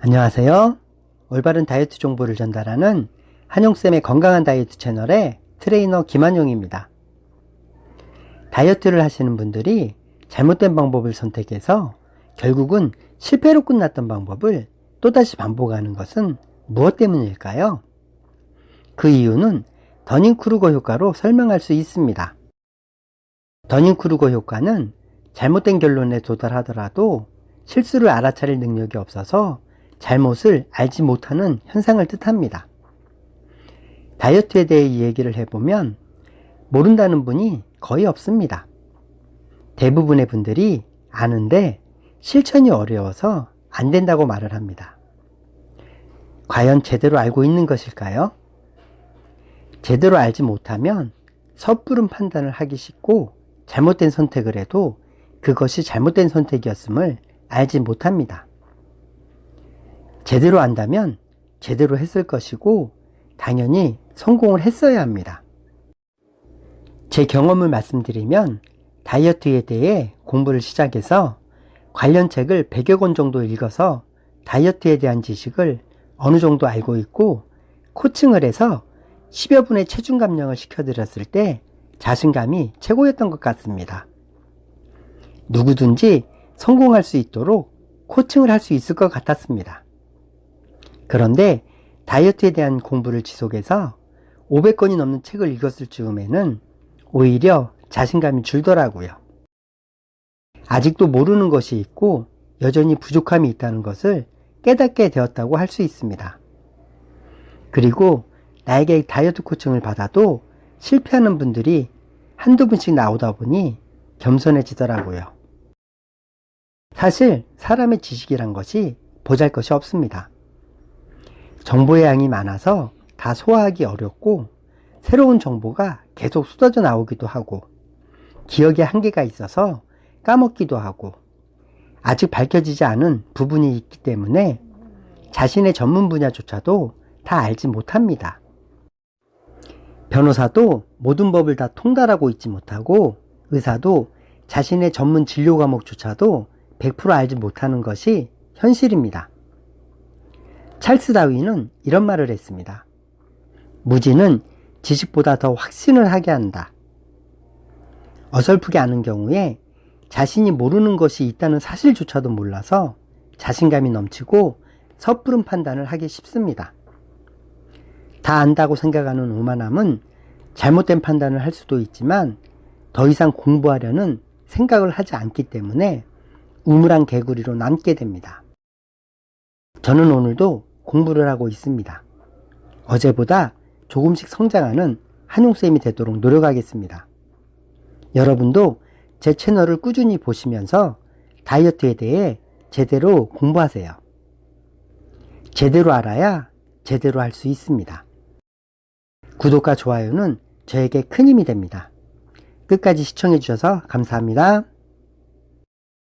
안녕하세요. 올바른 다이어트 정보를 전달하는 한용쌤의 건강한 다이어트 채널의 트레이너 김한용입니다. 다이어트를 하시는 분들이 잘못된 방법을 선택해서 결국은 실패로 끝났던 방법을 또다시 반복하는 것은 무엇 때문일까요? 그 이유는 더닝크루거 효과로 설명할 수 있습니다. 더닝크루거 효과는 잘못된 결론에 도달하더라도 실수를 알아차릴 능력이 없어서 잘못을 알지 못하는 현상을 뜻합니다. 다이어트에 대해 이야기를 해보면 모른다는 분이 거의 없습니다. 대부분의 분들이 아는데 실천이 어려워서 안 된다고 말을 합니다. 과연 제대로 알고 있는 것일까요? 제대로 알지 못하면 섣부른 판단을 하기 쉽고 잘못된 선택을 해도 그것이 잘못된 선택이었음을 알지 못합니다. 제대로 안다면 제대로 했을 것이고 당연히 성공을 했어야 합니다. 제 경험을 말씀드리면 다이어트에 대해 공부를 시작해서 관련 책을 100여 권 정도 읽어서 다이어트에 대한 지식을 어느 정도 알고 있고 코칭을 해서 10여 분의 체중 감량을 시켜드렸을 때 자신감이 최고였던 것 같습니다. 누구든지 성공할 수 있도록 코칭을 할 수 있을 것 같았습니다. 그런데 다이어트에 대한 공부를 지속해서 500권이 넘는 책을 읽었을 즈음에는 오히려 자신감이 줄더라고요. 아직도 모르는 것이 있고 여전히 부족함이 있다는 것을 깨닫게 되었다고 할 수 있습니다. 그리고 나에게 다이어트 코칭을 받아도 실패하는 분들이 한두 분씩 나오다 보니 겸손해지더라고요. 사실 사람의 지식이란 것이 보잘것이 없습니다. 정보의 양이 많아서 다 소화하기 어렵고 새로운 정보가 계속 쏟아져 나오기도 하고 기억에 한계가 있어서 까먹기도 하고 아직 밝혀지지 않은 부분이 있기 때문에 자신의 전문 분야조차도 다 알지 못합니다. 변호사도 모든 법을 다 통달하고 있지 못하고 의사도 자신의 전문 진료 과목조차도 100% 알지 못하는 것이 현실입니다. 찰스 다윈은 이런 말을 했습니다. 무지는 지식보다 더 확신을 하게 한다. 어설프게 아는 경우에 자신이 모르는 것이 있다는 사실조차도 몰라서 자신감이 넘치고 섣부른 판단을 하기 쉽습니다. 다 안다고 생각하는 오만함은 잘못된 판단을 할 수도 있지만 더 이상 공부하려는 생각을 하지 않기 때문에 우물안 개구리로 남게 됩니다. 저는 오늘도 공부를 하고 있습니다. 어제보다 조금씩 성장하는 한용쌤이 되도록 노력하겠습니다. 여러분도 제 채널을 꾸준히 보시면서 다이어트에 대해 제대로 공부하세요. 제대로 알아야 제대로 할 수 있습니다. 구독과 좋아요는 저에게 큰 힘이 됩니다. 끝까지 시청해 주셔서 감사합니다.